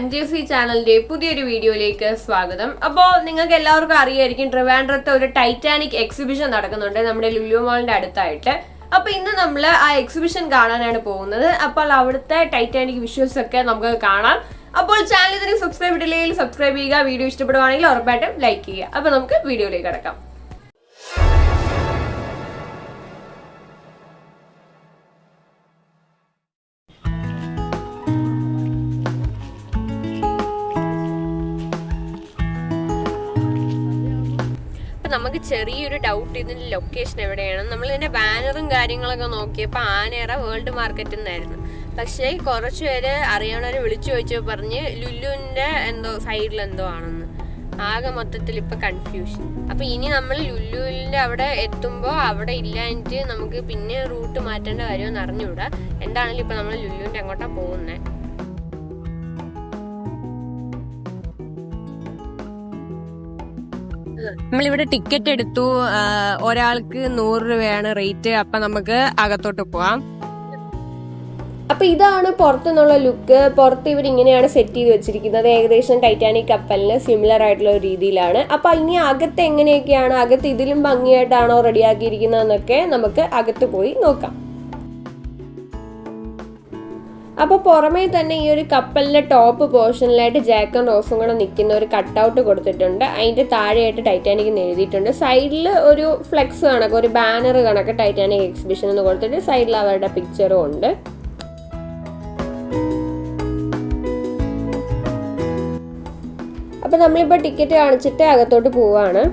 MJC ചാനലിന്റെ പുതിയൊരു വീഡിയോയിലേക്ക് സ്വാഗതം. അപ്പോൾ നിങ്ങൾക്ക് എല്ലാവർക്കും അറിയായിരിക്കും ട്രിവാൻഡ്രത്ത് ഒരു ടൈറ്റാനിക് എക്സിബിഷൻ നടക്കുന്നുണ്ട് നമ്മുടെ ലുലു മാളിന്റെ അടുത്തായിട്ട്. അപ്പോൾ ഇന്ന് നമ്മൾ ആ എക്സിബിഷൻ കാണാനാണ് പോകുന്നത്. അപ്പോൾ അവിടുത്തെ ടൈറ്റാനിക് വിഷ്വൽസ് ഒക്കെ നമുക്ക് കാണാം. അപ്പോൾ ചാനൽ ഇതിന് സബ്സ്ക്രൈബ് ചെയ്തില്ലെങ്കിൽ സബ്സ്ക്രൈബ് ചെയ്യുക, വീഡിയോ ഇഷ്ടപ്പെടുവാണെങ്കിൽ ഉറപ്പായിട്ടും ലൈക്ക് ചെയ്യുക. അപ്പോൾ നമുക്ക് വീഡിയോയിലേക്ക് കടക്കാം. നമുക്ക് ചെറിയൊരു ഡൗട്ട് ഇതിന്റെ ലൊക്കേഷൻ എവിടെയാണ്. നമ്മൾ ഇതിന്റെ ബാനറും കാര്യങ്ങളൊക്കെ നോക്കിയപ്പോൾ ആനേറ വേൾഡ് മാർക്കറ്റ് എന്നായിരുന്നു. പക്ഷേ കുറച്ച് പേര് അറിയാവുന്നവരെ വിളിച്ചു ചോദിച്ചപ്പോൾ പറഞ്ഞ് ലുലുവിന്റെ എന്തോ സൈഡിൽ എന്തോ ആണെന്ന്. ആകെ മൊത്തത്തിൽ ഇപ്പൊ കൺഫ്യൂഷൻ. അപ്പൊ ഇനി നമ്മൾ ലുലുവിന്റെ അവിടെ എത്തുമ്പോൾ അവിടെ ഇല്ലാഞ്ഞിട്ട് നമുക്ക് പിന്നെ റൂട്ട് മാറ്റേണ്ട കാര്യമെന്ന് അറിഞ്ഞുകൂടാ. എന്താണെങ്കിലും ഇപ്പൊ നമ്മൾ ലുലുവിന്റെ അങ്ങോട്ടാ പോകുന്നത്. നമ്മളിവിടെ ടിക്കറ്റ് എടുത്തു. ഒരാൾക്ക് 100 രൂപയാണ് റേറ്റ്. അപ്പൊ നമുക്ക് അകത്തോട്ട് പോവാം. അപ്പൊ ഇതാണ് പുറത്തുനിന്നുള്ള ലുക്ക്. പുറത്ത് ഇവർ ഇങ്ങനെയാണ് സെറ്റ് ചെയ്ത് വെച്ചിരിക്കുന്നത്. ഏകദേശം ടൈറ്റാനിക് കപ്പലിന് സിമിലർ ആയിട്ടുള്ള ഒരു രീതിയിലാണ്. അപ്പൊ ഇനി അകത്ത് എങ്ങനെയൊക്കെയാണ്, അകത്ത് ഇതിലും ഭംഗിയായിട്ടാണോ റെഡിയാക്കിയിരിക്കുന്നതെന്നൊക്കെ നമുക്ക് അകത്ത് പോയി നോക്കാം. അപ്പോൾ പുറമേ തന്നെ ഈ ഒരു കപ്പലിന്റെ ടോപ്പ് പോർഷനിലായിട്ട് ജാക്കും റോസും കൂടെ നിൽക്കുന്ന ഒരു കട്ടൗട്ട് കൊടുത്തിട്ടുണ്ട്. അതിന്റെ താഴെയായിട്ട് ടൈറ്റാനിക് എന്ന് എഴുതിയിട്ടുണ്ട്. സൈഡിൽ ഒരു ഫ്ലെക്സ് കണക്ക്, ഒരു ബാനർ കണക്ക് ടൈറ്റാനിക് എക്സിബിഷൻ എന്ന് കൊടുത്തിട്ട് സൈഡിൽ അവരുടെ പിക്ചറും ഉണ്ട്. അപ്പോൾ നമ്മളിപ്പോൾ ടിക്കറ്റ് കാണിച്ചിട്ട് അകത്തോട്ട് പോവാണ്.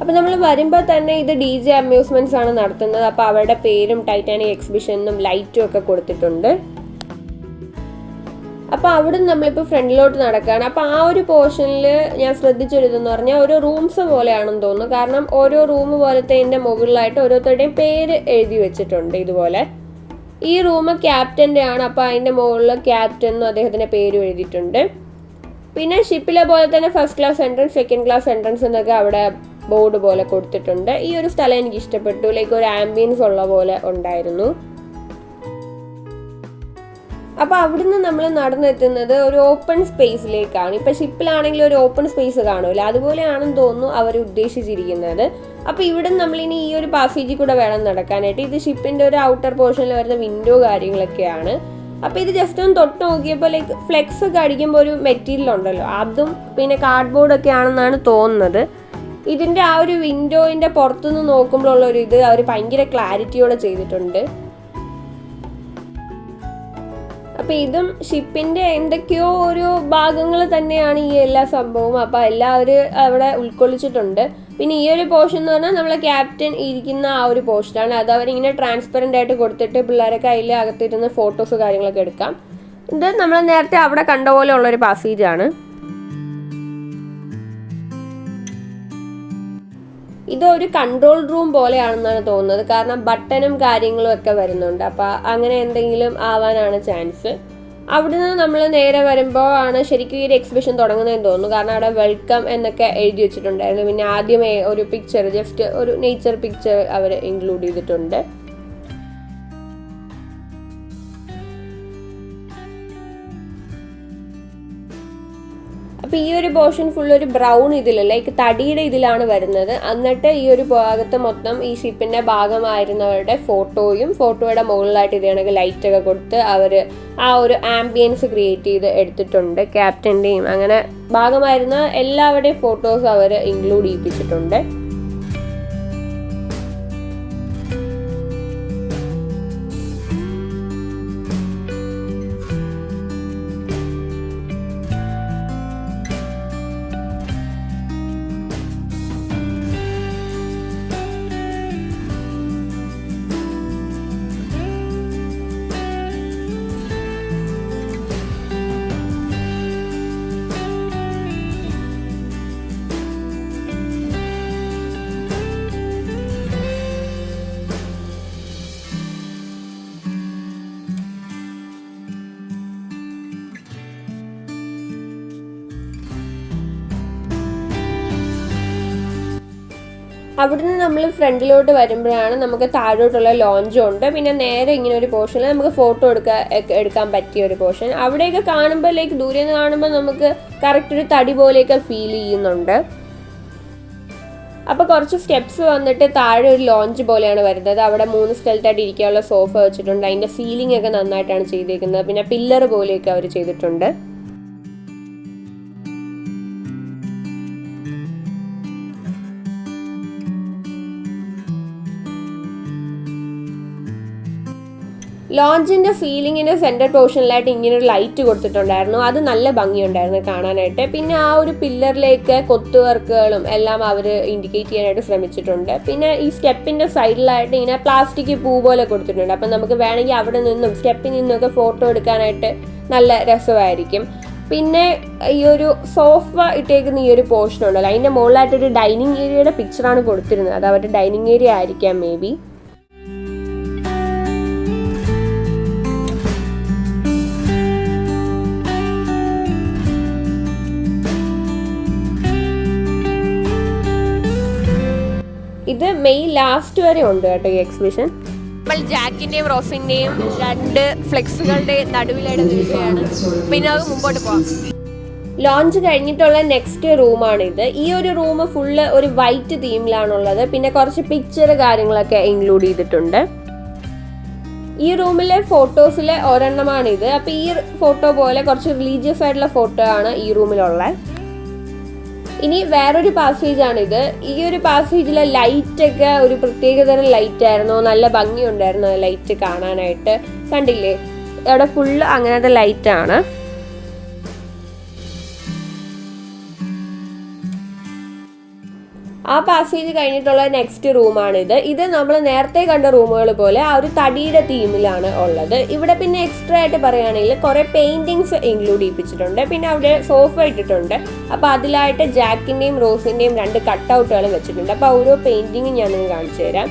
അപ്പോൾ നമ്മൾ വരുമ്പോൾ തന്നെ ഇത് DJ അമ്യൂസ്മെന്റ്സ് ആണ് നടത്തുന്നത്. അപ്പോൾ അവരുടെ പേരും ടൈറ്റാനിക് എക്സിബിഷനും ലൈറ്റും ഒക്കെ കൊടുത്തിട്ടുണ്ട്. അപ്പോൾ അവിടെ നിന്ന് നമ്മളിപ്പോൾ ഫ്രണ്ടിലോട്ട് നടക്കുകയാണ്. അപ്പോൾ ആ ഒരു പോർഷനിൽ ഞാൻ ശ്രദ്ധിച്ചൊരിതെന്ന് പറഞ്ഞാൽ ഓരോ റൂംസ് പോലെയാണെന്ന് തോന്നുന്നു. കാരണം ഓരോ റൂം പോലത്തെ ഇതിൻ്റെ മുകളിലായിട്ട് ഓരോരുത്തരുടെയും പേര് എഴുതി വെച്ചിട്ടുണ്ട്. ഇതുപോലെ ഈ റൂം ക്യാപ്റ്റൻ്റെ ആണ്. അപ്പോൾ അതിൻ്റെ മുകളിൽ ക്യാപ്റ്റൻ എന്നും അദ്ദേഹത്തിൻ്റെ പേരും എഴുതിയിട്ടുണ്ട്. പിന്നെ ഷിപ്പിലെ പോലെ തന്നെ first class entrance, second class entrance എന്നൊക്കെ അവിടെ ബോർഡ് പോലെ കൊടുത്തിട്ടുണ്ട്. ഈ ഒരു സ്ഥലം എനിക്ക് ഇഷ്ടപ്പെട്ടു. ലൈക്ക് ഒരു ആംബിയൻസ് ഉള്ള പോലെ ഉണ്ടായിരുന്നു. അപ്പോൾ അവിടുന്ന് നമ്മൾ നടന്നെത്തുന്നത് ഒരു ഓപ്പൺ സ്പേസിലേക്കാണ്. ഇപ്പം ഷിപ്പിലാണെങ്കിൽ ഒരു ഓപ്പൺ സ്പേസ് കാണുമല്ലോ, അതുപോലെയാണെന്ന് തോന്നുന്നു അവർ ഉദ്ദേശിച്ചിരിക്കുന്നത്. അപ്പോൾ ഇവിടെ നമ്മളിനി ഈ ഒരു പാസേജിൽ കൂടെ വേണം നടക്കാനായിട്ട്. ഇത് ഷിപ്പിൻ്റെ ഒരു ഔട്ടർ പോർഷനിൽ വരുന്ന വിൻഡോ കാര്യങ്ങളൊക്കെയാണ്. അപ്പോൾ ഇത് ജസ്റ്റ് ഒന്ന് തൊട്ട് നോക്കിയപ്പോൾ ലൈക്ക് ഫ്ലെക്സ് ഒക്കെ അടിക്കുമ്പോൾ ഒരു മെറ്റീരിയൽ ഉണ്ടല്ലോ, അതും പിന്നെ കാർഡ്ബോർഡൊക്കെ ആണെന്നാണ് തോന്നുന്നത്. ഇതിൻ്റെ ആ ഒരു വിൻഡോയിൻ്റെ പുറത്തുനിന്ന് നോക്കുമ്പോഴുള്ള ഒരു ഇത് അവർ ഭയങ്കര ക്ലാരിറ്റിയോടെ ചെയ്തിട്ടുണ്ട്. അപ്പോൾ ഇതും ഷിപ്പിൻ്റെ എന്തൊക്കെയോ ഒരു ഭാഗങ്ങൾ തന്നെയാണ് ഈ എല്ലാ സംഭവവും. അപ്പോൾ എല്ലാവരും അവിടെ ഉൾക്കൊള്ളിച്ചിട്ടുണ്ട്. പിന്നെ ഈ ഒരു പോർഷൻ എന്ന് പറഞ്ഞാൽ നമ്മളെ ക്യാപ്റ്റൻ ഇരിക്കുന്ന ആ ഒരു പോർഷനാണ്. അത് അവരിങ്ങനെ ട്രാൻസ്പെറൻ്റ് ആയിട്ട് കൊടുത്തിട്ട് പിള്ളേരൊക്കെ അതിൽ അകത്തിരുന്ന് ഫോട്ടോസ് കാര്യങ്ങളൊക്കെ എടുക്കാം. ഇത് നമ്മൾ നേരത്തെ അവിടെ കണ്ട പോലെ ഉള്ളൊരു പാസേജാണ്. ഇതൊരു കൺട്രോൾ റൂം പോലെയാണെന്നാണ് തോന്നുന്നത്. കാരണം ബട്ടണും കാര്യങ്ങളും ഒക്കെ വരുന്നുണ്ട്. അപ്പോൾ അങ്ങനെ എന്തെങ്കിലും ആവാനാണ് ചാൻസ്. അവിടുന്ന് നമ്മൾ നേരെ വരുമ്പോൾ ആണ് ശരിക്കും ഈ ഒരു എക്സിബിഷൻ തുടങ്ങുന്നതെന്ന് തോന്നുന്നു. കാരണം അവിടെ വെൽക്കം എന്നൊക്കെ എഴുതി വെച്ചിട്ടുണ്ടായിരുന്നു. പിന്നെ ആദ്യമേ ഒരു പിക്ചർ, ജസ്റ്റ് ഒരു നേച്ചർ പിക്ചർ അവർ ഇൻക്ലൂഡ് ചെയ്തിട്ടുണ്ട്. അപ്പോൾ ഈ ഒരു പോർഷൻ ഫുൾ ഒരു ബ്രൗൺ ഇതിൽ ലൈക്ക് തടിയുടെ ഇതിലാണ് വരുന്നത്. എന്നിട്ട് ഈ ഒരു ഭാഗത്ത് മൊത്തം ഈ ഷിപ്പിൻ്റെ ഭാഗമായിരുന്നവരുടെ ഫോട്ടോയും ഫോട്ടോയുടെ മുകളിലായിട്ട് ഇത് കണക്ക് ലൈറ്റൊക്കെ കൊടുത്ത് അവർ ആ ഒരു ആംബിയൻസ് ക്രിയേറ്റ് ചെയ്ത് എടുത്തിട്ടുണ്ട്. ക്യാപ്റ്റൻ്റെയും അങ്ങനെ ഭാഗമായിരുന്ന എല്ലാവരുടെയും ഫോട്ടോസ് അവർ ഇൻക്ലൂഡ് ചെയ്യിപ്പിച്ചിട്ടുണ്ട്. അവിടുന്ന് നമ്മൾ ഫ്രണ്ടിലോട്ട് വരുമ്പോഴാണ് നമുക്ക് താഴോട്ടുള്ള ലോഞ്ചും ഉണ്ട്. പിന്നെ നേരെ ഇങ്ങനെ ഒരു പോർഷനിൽ നമുക്ക് ഫോട്ടോ എടുക്കാൻ പറ്റിയ ഒരു പോർഷൻ. അവിടെയൊക്കെ കാണുമ്പോൾ ദൂരെ നിന്ന് കാണുമ്പോൾ നമുക്ക് കറക്റ്റ് ഒരു തടി പോലെയൊക്കെ ഫീൽ ചെയ്യുന്നുണ്ട്. അപ്പോൾ കുറച്ച് സ്റ്റെപ്സ് വന്നിട്ട് താഴെ ഒരു ലോഞ്ച് പോലെയാണ് വരുന്നത്. അവിടെ 3 സ്ഥലത്തായിട്ട് ഇരിക്കാനുള്ള സോഫ വെച്ചിട്ടുണ്ട്. അതിൻ്റെ സീലിംഗ് ഒക്കെ നന്നായിട്ടാണ് ചെയ്തിരിക്കുന്നത്. പിന്നെ പില്ലർ പോലെയൊക്കെ അവർ ചെയ്തിട്ടുണ്ട്. ലോഞ്ചിൻ്റെ സീലിങ്ങിൻ്റെ സെൻറ്റർ പോർഷനിലായിട്ട് ഇങ്ങനെ ഒരു ലൈറ്റ് കൊടുത്തിട്ടുണ്ടായിരുന്നു. അത് നല്ല ഭംഗിയുണ്ടായിരുന്നു കാണാനായിട്ട്. പിന്നെ ആ ഒരു പില്ലറിലേക്ക് കൊത്തു വർക്കുകളും എല്ലാം അവർ ഇൻഡിക്കേറ്റ് ചെയ്യാനായിട്ട് ശ്രമിച്ചിട്ടുണ്ട്. പിന്നെ ഈ സ്റ്റെപ്പിൻ്റെ സൈഡിലായിട്ട് ഇങ്ങനെ പ്ലാസ്റ്റിക് പൂ പോലെ കൊടുത്തിട്ടുണ്ട്. അപ്പം നമുക്ക് വേണമെങ്കിൽ അവിടെ നിന്നും സ്റ്റെപ്പിൽ നിന്നൊക്കെ ഫോട്ടോ എടുക്കാനായിട്ട് നല്ല രസമായിരിക്കും. പിന്നെ ഈ ഒരു സോഫ ഇട്ടേക്കുന്ന ഈ ഒരു പോർഷൻ ഉണ്ടല്ലോ, അതിൻ്റെ മുകളിലായിട്ടൊരു ഡൈനിങ് ഏരിയയുടെ പിക്ചറാണ് കൊടുത്തിരുന്നത്. അത് അവരുടെ ഡൈനിങ് ഏരിയ ആയിരിക്കാം മേ ബി. ഇത് മെയ് ലാസ്റ്റ് വരെ ഉണ്ട് കേട്ടോ ഈ എക്സിബിഷൻ. നമ്മൾ ജാക്കിൻ്റെയും റോസിൻ്റെയും 2 ഫ്ലെക്സുകളുടെ നടുവിലായിട്ട് നിൽക്കുകയാണ്. പിന്നെ അത് മുമ്പോട്ട് പോകാം. ലോഞ്ച് കഴിഞ്ഞിട്ടുള്ള നെക്സ്റ്റ് റൂമാണിത്. ഈ ഒരു റൂം ഫുള്ള് ഒരു വൈറ്റ് തീമിലാണുള്ളത്. പിന്നെ കുറച്ച് പിക്ചർ കാര്യങ്ങളൊക്കെ ഇൻക്ലൂഡ് ചെയ്തിട്ടുണ്ട്. ഈ റൂമിലെ ഫോട്ടോസിലെ ഒരെണ്ണമാണിത്. അപ്പോൾ ഈ ഫോട്ടോ പോലെ കുറച്ച് റിലീജിയസ് ആയിട്ടുള്ള ഫോട്ടോ ആണ് ഈ റൂമിലുള്ളത്. ഇനി വേറൊരു പാസേജാണിത്. ഈ ഒരു പാസേജിലെ ലൈറ്റൊക്കെ ഒരു പ്രത്യേകതരം ലൈറ്റ് ആയിരുന്നു. നല്ല ഭംഗിയുണ്ടായിരുന്നു ലൈറ്റ് കാണാനായിട്ട്. കണ്ടില്ലേ, അവിടെ ഫുള്ള് അങ്ങനത്തെ ലൈറ്റാണ്. ആ പാസേജ് കഴിഞ്ഞിട്ടുള്ള നെക്സ്റ്റ് റൂമാണിത്. ഇത് നമ്മൾ നേരത്തെ കണ്ട റൂമുകൾ പോലെ ആ ഒരു തടിയുടെ തീമിലാണ് ഉള്ളത്. ഇവിടെ പിന്നെ എക്സ്ട്രാ ആയിട്ട് പറയുകയാണെങ്കിൽ കുറേ പെയിൻറ്റിങ്സ് ഇൻക്ലൂഡ് ചെയ്യിപ്പിച്ചിട്ടുണ്ട്. പിന്നെ അവിടെ സോഫ ഇട്ടിട്ടുണ്ട്. അപ്പോൾ അതിലായിട്ട് ജാക്കിൻ്റെയും റോസിൻ്റെയും 2 കട്ടൗട്ടുകൾ വെച്ചിട്ടുണ്ട്. അപ്പോൾ ഓരോ പെയിൻറ്റിങ്ങും ഞാൻ നിങ്ങൾക്ക് കാണിച്ചു തരാം.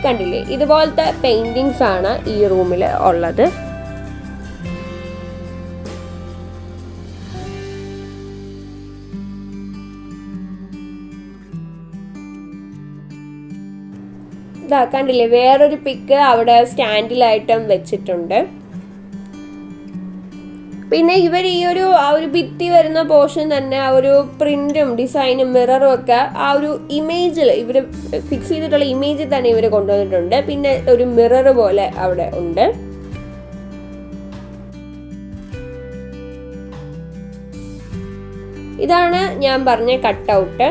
കണ്ടില്ലേ, ഇതുപോലത്തെ പെയിൻറ്റിങ്സ് ആണ് ഈ റൂമിൽ ഉള്ളത്. ഇതാ കണ്ടില്ലേ, വേറൊരു പിക്ക് അവിടെ സ്റ്റാൻഡിലായിട്ടും വെച്ചിട്ടുണ്ട്. പിന്നെ ഇവർ ഈ ഒരു ആ ഒരു ഭിത്തി വരുന്ന പോർഷൻ തന്നെ ആ ഒരു പ്രിന്റും ഡിസൈനും മിററും ഒക്കെ ആ ഒരു ഇമേജിൽ ഇവർ ഫിക്സ് ചെയ്തിട്ടുള്ള ഇമേജിൽ തന്നെ ഇവർ കൊണ്ടുവന്നിട്ടുണ്ട്. പിന്നെ ഒരു മിറർ പോലെ അവിടെ ഉണ്ട്. ഇതാണ് ഞാൻ പറഞ്ഞ കട്ടൗട്ട്.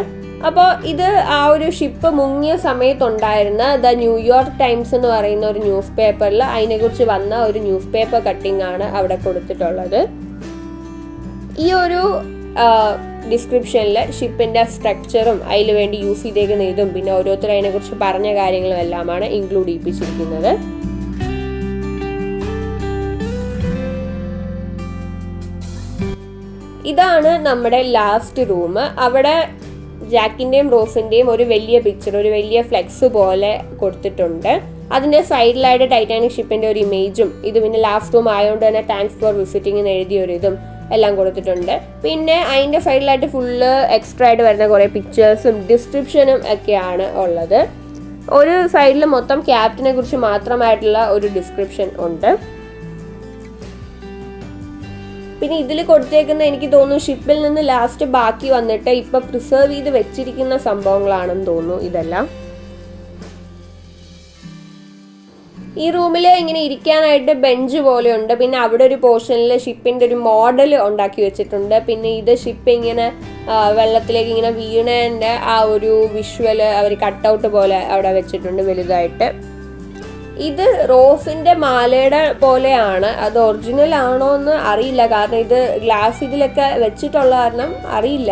അപ്പോൾ ഇത് ആ ഒരു ഷിപ്പ് മുങ്ങിയ സമയത്തുണ്ടായിരുന്ന ദ ന്യൂയോർക്ക് ടൈംസ് എന്ന് പറയുന്ന ഒരു ന്യൂസ് പേപ്പറിൽ അതിനെക്കുറിച്ച് വന്ന ഒരു ന്യൂസ് പേപ്പർ കട്ടിംഗ് ആണ് അവിടെ കൊടുത്തിട്ടുള്ളത്. ഈ ഒരു ഡിസ്ക്രിപ്ഷനിൽ ഷിപ്പിൻ്റെ സ്ട്രക്ചറും അതിൽ വേണ്ടി യൂസ് ചെയ്തേക്കുന്ന ഇതും പിന്നെ ഓരോരുത്തരും അതിനെക്കുറിച്ച് പറഞ്ഞ കാര്യങ്ങളും എല്ലാമാണ് ഇൻക്ലൂഡ് ചെയ്യിപ്പിച്ചിരിക്കുന്നത്. ഇതാണ് നമ്മുടെ ലാസ്റ്റ് റൂം. അവിടെ ജാക്കിൻ്റെയും റോസിൻ്റെയും ഒരു വലിയ പിക്ചർ, ഒരു വലിയ ഫ്ലെക്സ് പോലെ കൊടുത്തിട്ടുണ്ട്. അതിൻ്റെ സൈഡിലായിട്ട് ടൈറ്റാനിക് ഷിപ്പിൻ്റെ ഒരു ഇമേജും ഇത് പിന്നെ ലാസ്റ്റ് റൂം ആയതുകൊണ്ട് തന്നെ താങ്ക്സ് ഫോർ വിസിറ്റിംഗ് എന്ന് എഴുതിയൊരു ഇതും എല്ലാം കൊടുത്തിട്ടുണ്ട്. പിന്നെ അതിൻ്റെ സൈഡിലായിട്ട് ഫുള്ള് എക്സ്ട്രാ ആയിട്ട് വരുന്ന കുറേ പിക്ചേഴ്സും ഡിസ്ക്രിപ്ഷനും ഒക്കെയാണ് ഉള്ളത്. ഒരു സൈഡിൽ മൊത്തം ക്യാപ്റ്റനെ കുറിച്ച് മാത്രമായിട്ടുള്ള ഒരു ഡിസ്ക്രിപ്ഷൻ ഉണ്ട്. പിന്നെ ഇതിൽ കൊടുത്തേക്കുന്ന എനിക്ക് തോന്നുന്നു ഷിപ്പിൽ നിന്ന് ലാസ്റ്റ് ബാക്കി വന്നിട്ട് ഇപ്പം പ്രിസർവ് ചെയ്ത് വെച്ചിരിക്കുന്ന സംഭവങ്ങളാണെന്ന് തോന്നുന്നു ഇതെല്ലാം. ഈ റൂമിൽ ഇങ്ങനെ ഇരിക്കാനായിട്ട് ബെഞ്ച് പോലെയുണ്ട്. പിന്നെ അവിടെ ഒരു പോർഷനിൽ ഷിപ്പിൻ്റെ ഒരു മോഡൽ ഉണ്ടാക്കി വെച്ചിട്ടുണ്ട്. പിന്നെ ഇത് ഷിപ്പ് ഇങ്ങനെ വെള്ളത്തിലേക്ക് ഇങ്ങനെ വീണേൻ്റെ ആ ഒരു വിഷ്വൽ അവർ കട്ടൗട്ട് പോലെ അവിടെ വെച്ചിട്ടുണ്ട് വലുതായിട്ട്. ഇത് റോസിൻ്റെ മാലയുടെ പോലെയാണ്. അത് ഒറിജിനൽ ആണോ എന്ന് അറിയില്ല, കാരണം ഇത് ഗ്ലാസ് ഇതിലൊക്കെ വെച്ചിട്ടുള്ള കാരണം അറിയില്ല.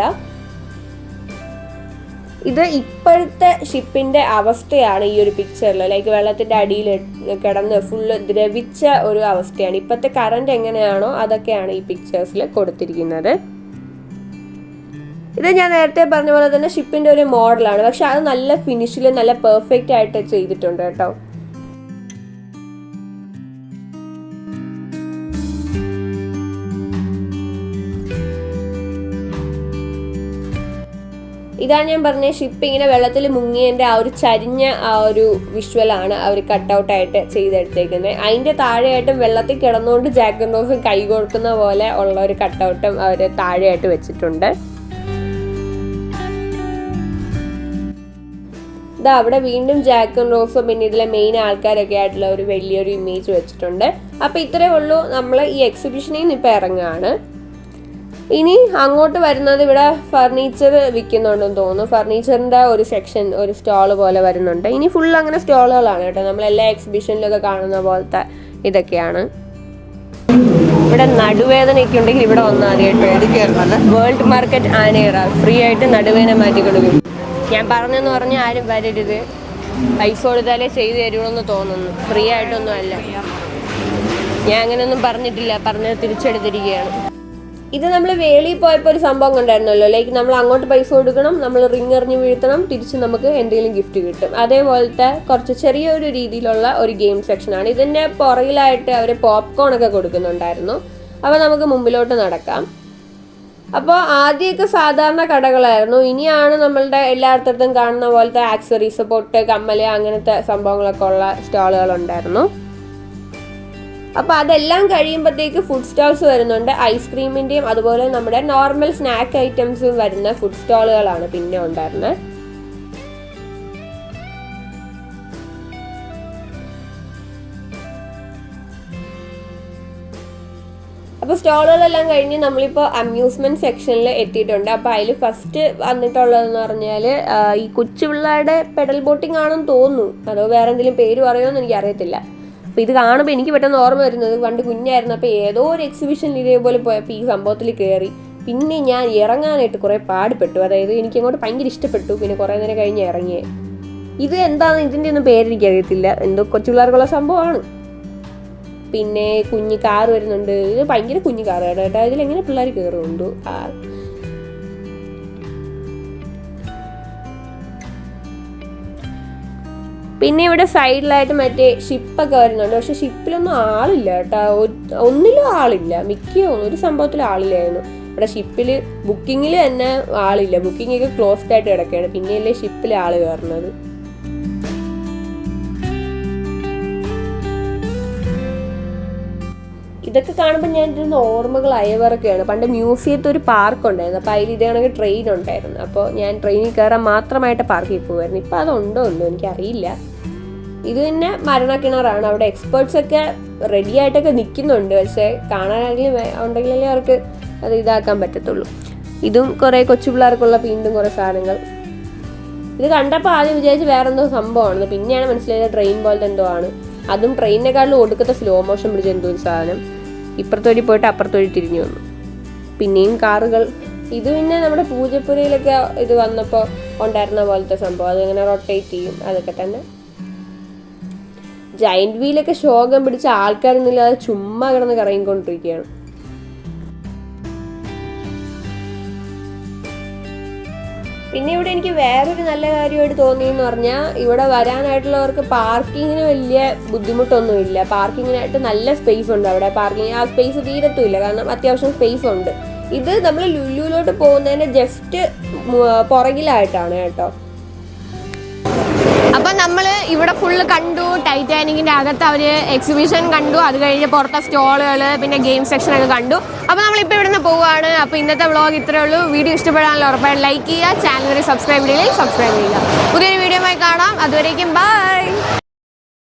ഇത് ഇപ്പോഴത്തെ ഷിപ്പിൻ്റെ അവസ്ഥയാണ് ഈ ഒരു പിക്ചറിൽ. ലൈക്ക് വെള്ളത്തിൻ്റെ അടിയിൽ കിടന്ന് ഫുള്ള് ദ്രവിച്ച ഒരു അവസ്ഥയാണ്. ഇപ്പോഴത്തെ കറണ്ട് എങ്ങനെയാണോ അതൊക്കെയാണ് ഈ പിക്ചേഴ്സിൽ കൊടുത്തിരിക്കുന്നത്. ഇത് ഞാൻ നേരത്തെ പറഞ്ഞ പോലെ തന്നെ ഷിപ്പിൻ്റെ ഒരു മോഡലാണ്. പക്ഷെ അത് നല്ല ഫിനിഷിൽ നല്ല പെർഫെക്റ്റ് ആയിട്ട് ചെയ്തിട്ടുണ്ട് കേട്ടോ. ഇതാണ് ഞാൻ പറഞ്ഞ ഷിപ്പ് ഇങ്ങനെ വെള്ളത്തിൽ മുങ്ങിയതിൻ്റെ ആ ഒരു ചരിഞ്ഞ ആ ഒരു വിഷ്വലാണ് അവർ കട്ടൗട്ടായിട്ട് ചെയ്തെടുത്തേക്കുന്നത്. അതിൻ്റെ താഴെയായിട്ടും വെള്ളത്തിൽ കിടന്നുകൊണ്ട് ജാക്ക് ആൻഡ് റോസ് കൈ കൊടുക്കുന്ന പോലെ ഉള്ള ഒരു കട്ടൗട്ടും അവർ താഴെയായിട്ട് വെച്ചിട്ടുണ്ട്. ഇതാ അവിടെ വീണ്ടും ജാക്ക് ആൻഡ് റോസും പിന്നെ ഇതിലെ മെയിൻ ആൾക്കാരൊക്കെ ആയിട്ടുള്ള ഒരു വലിയൊരു ഇമേജ് വെച്ചിട്ടുണ്ട്. അപ്പോൾ ഇത്രയേ ഉള്ളൂ, നമ്മൾ ഈ എക്സിബിഷനിൽ നിന്ന് ഇപ്പോൾ ഇറങ്ങുകയാണ്. ഇനി അങ്ങോട്ട് വരുന്നത് ഇവിടെ ഫർണിച്ചർ വിൽക്കുന്നുണ്ടെന്ന് തോന്നുന്നു. ഫർണിച്ചറിൻ്റെ ഒരു സെക്ഷൻ, ഒരു സ്റ്റോൾ പോലെ വരുന്നുണ്ട്. ഇനി ഫുൾ അങ്ങനെ സ്റ്റോളുകളാണ് കേട്ടോ, നമ്മളെല്ലാ എക്സിബിഷനിലൊക്കെ കാണുന്ന പോലത്തെ ഇതൊക്കെയാണ്. ഇവിടെ നടുവേദനയൊക്കെ ഉണ്ടെങ്കിൽ ഇവിടെ വന്നാൽ ആദ്യമായിട്ട് വേൾഡ് മാർക്കറ്റ് ആനേറ ഫ്രീ ആയിട്ട് നടുവേദന മാറ്റി കൊടുക്കും. ഞാൻ പറഞ്ഞെന്ന് പറഞ്ഞാൽ ആരും വരരുത്, പൈസ കൊടുത്താലേ ചെയ്തു തരുമെന്ന് തോന്നുന്നു, ഫ്രീ ആയിട്ടൊന്നും അല്ല. ഞാൻ അങ്ങനെയൊന്നും പറഞ്ഞിട്ടില്ല, പറഞ്ഞത് തിരിച്ചെടുത്തിരിക്കുകയാണ്. ഇത് നമ്മൾ വേളിയിൽ പോയപ്പോൾ ഒരു സംഭവം കണ്ടായിരുന്നല്ലോ, ലൈക്ക് നമ്മൾ അങ്ങോട്ട് പൈസ കൊടുക്കണം, നമ്മൾ റിങ് എറിഞ്ഞ് വീഴ്ത്തണം, തിരിച്ച് നമുക്ക് എന്തെങ്കിലും ഗിഫ്റ്റ് കിട്ടും. അതേപോലത്തെ കുറച്ച് ചെറിയൊരു രീതിയിലുള്ള ഒരു ഗെയിം സെക്ഷനാണ്. ഇതിൻ്റെ പുറകിലായിട്ട് അവർ പോപ്കോൺ ഒക്കെ കൊടുക്കുന്നുണ്ടായിരുന്നു. അപ്പോൾ നമുക്ക് മുമ്പിലോട്ട് നടക്കാം. അപ്പോൾ ആദ്യമൊക്കെ സാധാരണ കടകളായിരുന്നു. ഇനിയാണ് നമ്മളുടെ എല്ലായിടത്തും കാണുന്ന പോലത്തെ ആക്സറീസ്, പൊട്ട്, കമ്മല്, അങ്ങനത്തെ സംഭവങ്ങളൊക്കെ ഉള്ള സ്റ്റോളുകളുണ്ടായിരുന്നു. അപ്പോൾ അതെല്ലാം കഴിയുമ്പോഴത്തേക്ക് ഫുഡ് സ്റ്റോൾസ് വരുന്നുണ്ട്. ഐസ്ക്രീമിൻ്റെയും അതുപോലെ നമ്മുടെ നോർമൽ സ്നാക്ക് ഐറ്റംസും വരുന്ന ഫുഡ് സ്റ്റോളുകളാണ് പിന്നെ ഉണ്ടായിരുന്നത്. അപ്പോൾ സ്റ്റോളുകളെല്ലാം കഴിഞ്ഞ് നമ്മളിപ്പോൾ അമ്യൂസ്മെൻറ്റ് സെക്ഷനിൽ എത്തിയിട്ടുണ്ട്. അപ്പോൾ അതിൽ ഫസ്റ്റ് വന്നിട്ടുള്ളതെന്ന് പറഞ്ഞാൽ ഈ കൊച്ചു പിള്ളേരുടെ പെഡൽ ബോട്ടിംഗ് ആണെന്ന് തോന്നുന്നു, അതോ വേറെ എന്തെങ്കിലും പേര് പറയുമോയെന്ന് എനിക്കറിയത്തില്ല. അപ്പോൾ ഇത് കാണുമ്പോൾ എനിക്ക് പെട്ടെന്ന് ഓർമ്മ വരുന്നത് പണ്ട് കുഞ്ഞായിരുന്നു, അപ്പോൾ ഏതോ ഒരു എക്സിബിഷനിൽ ഇതേപോലെ പോയപ്പോൾ ഈ സംഭവത്തിൽ കയറി. പിന്നെ ഞാൻ ഇറങ്ങാനായിട്ട് കുറേ പാടുപെട്ടു, അതായത് എനിക്കങ്ങോട്ട് ഭയങ്കര ഇഷ്ടപ്പെട്ടു. പിന്നെ കുറേ നേരം കഴിഞ്ഞ് ഇറങ്ങിയേ. ഇത് എന്താണെന്ന് ഇതിൻ്റെ ഒന്നും പേരെനിക്കറിയത്തില്ല, എന്തോ കൊച്ചു പിള്ളേർക്കുള്ള സംഭവമാണ്. പിന്നെ കുഞ്ഞു കാർ വരുന്നുണ്ട്, ഇത് ഭയങ്കര കുഞ്ഞു കാർ കേട്ടോ, ഇതിലെങ്ങനെ പിള്ളേർ കയറുന്നുണ്ടോ. പിന്നെ ഇവിടെ സൈഡിലായിട്ട് മറ്റേ ഷിപ്പൊക്കെ വരുന്നുണ്ട്. പക്ഷെ ഷിപ്പിലൊന്നും ആളില്ല കേട്ടോ, ഒന്നിലും ആളില്ല. മിക്ക ഒരു സംഭവത്തിലും ആളില്ലായിരുന്നു. ഇവിടെ ഷിപ്പിൽ ബുക്കിങ്ങിൽ തന്നെ ആളില്ല, ബുക്കിംഗ് ഒക്കെ ക്ലോസ്ഡ് ആയിട്ട് കിടക്കുകയാണ്. പിന്നെയല്ലേ ഷിപ്പിൽ ആൾ കയറുന്നത്. ഇതൊക്കെ കാണുമ്പോൾ ഞാൻ ഇതിന് ഓർമ്മകൾ അയവിറക്കുകയാണ്. പണ്ട് മ്യൂസിയത്തിൽ ഒരു പാർക്ക് ഉണ്ടായിരുന്നു, അപ്പോൾ അതിൽ ഇതാണെങ്കിൽ ട്രെയിൻ ഉണ്ടായിരുന്നു. അപ്പോൾ ഞാൻ ട്രെയിനിൽ കയറാൻ മാത്രമായിട്ട് പാർക്കിൽ പോകുമായിരുന്നു. ഇപ്പോൾ അതുണ്ടോ ഉണ്ടോ എനിക്കറിയില്ല. ഇത് പിന്നെ മരണക്കിണറാണ്. അവിടെ എക്സ്പേർട്സൊക്കെ റെഡി ആയിട്ടൊക്കെ നിൽക്കുന്നുണ്ട്, പക്ഷേ കാണാനെങ്കിലും ഉണ്ടെങ്കിലല്ലേ അവർക്ക് അത് ഇതാക്കാൻ പറ്റത്തുള്ളൂ. ഇതും കുറേ കൊച്ചു പിള്ളേർക്കുള്ള വീണ്ടും കുറേ സാധനങ്ങൾ. ഇത് കണ്ടപ്പോൾ ആദ്യം വിചാരിച്ച് വേറെന്തോ സംഭവമാണ്, പിന്നെയാണ് മനസ്സിലായത് ട്രെയിൻ പോലത്തെ എന്തോ ആണ്. അതും ട്രെയിനിനെക്കാളും ഒടുക്കത്തെ സ്ലോ മോഷൻ പിടിച്ച എന്തോ ഒരു സാധനം. ഇപ്പുറത്തൊഴി പോയിട്ട് അപ്പുറത്തൊഴി തിരിഞ്ഞു വന്നു. പിന്നെയും കാറുകൾ. ഇത് പിന്നെ നമ്മുടെ പൂജപ്പുരയിലൊക്കെ ഇത് വന്നപ്പോൾ ഉണ്ടായിരുന്ന പോലത്തെ സംഭവം, അതിങ്ങനെ റൊട്ടേറ്റ് ചെയ്യും, അതൊക്കെ തന്നെ. ജയന്റ് വീലൊക്കെ ശോകം പിടിച്ച ആൾക്കാരൊന്നുമില്ലാതെ ചുമ്മാ കിടന്ന് കറങ്ങിക്കൊണ്ടിരിക്കുകയാണ്. പിന്നെ ഇവിടെ എനിക്ക് വേറൊരു നല്ല കാര്യമായിട്ട് തോന്നിയെന്ന് പറഞ്ഞാൽ, ഇവിടെ വരാനായിട്ടുള്ളവർക്ക് പാർക്കിങ്ങിന് വലിയ ബുദ്ധിമുട്ടൊന്നുമില്ല. പാർക്കിങ്ങിനായിട്ട് നല്ല സ്പേസ് ഉണ്ട് അവിടെ. പാർക്കിങ് ആ സ്പേസ് തീരത്തുമില്ല, കാരണം അത്യാവശ്യം സ്പേസ് ഉണ്ട്. ഇത് നമ്മൾ ലുലുവിലോട്ട് പോകുന്നതിന് ജസ്റ്റ് പുറകിലായിട്ടാണ് കേട്ടോ. അപ്പം നമ്മൾ ഇവിടെ ഫുള്ള് കണ്ടു. ടൈറ്റാനിക്കിൻ്റെ അകത്ത് അവർ എക്സിബിഷൻ കണ്ടു, അത് കഴിഞ്ഞ് പുറത്തെ സ്റ്റോളുകൾ, പിന്നെ ഗെയിം സെക്ഷനൊക്കെ കണ്ടു. അപ്പോൾ നമ്മളിപ്പോൾ ഇവിടെ നിന്ന് പോവുകയാണ്. അപ്പോൾ ഇന്നത്തെ വ്ളോഗ് ഇത്രയേ ഉള്ളൂ. വീഡിയോ ഇഷ്ടപ്പെടാനുള്ള ഉറപ്പായിട്ട് ലൈക്ക് ചെയ്യുക, ചാനൽ വരെ സബ്സ്ക്രൈബ് ചെയ്യുക. പുതിയൊരു വീഡിയോയുമായി കാണാം. അതുവരേക്കും ബൈ.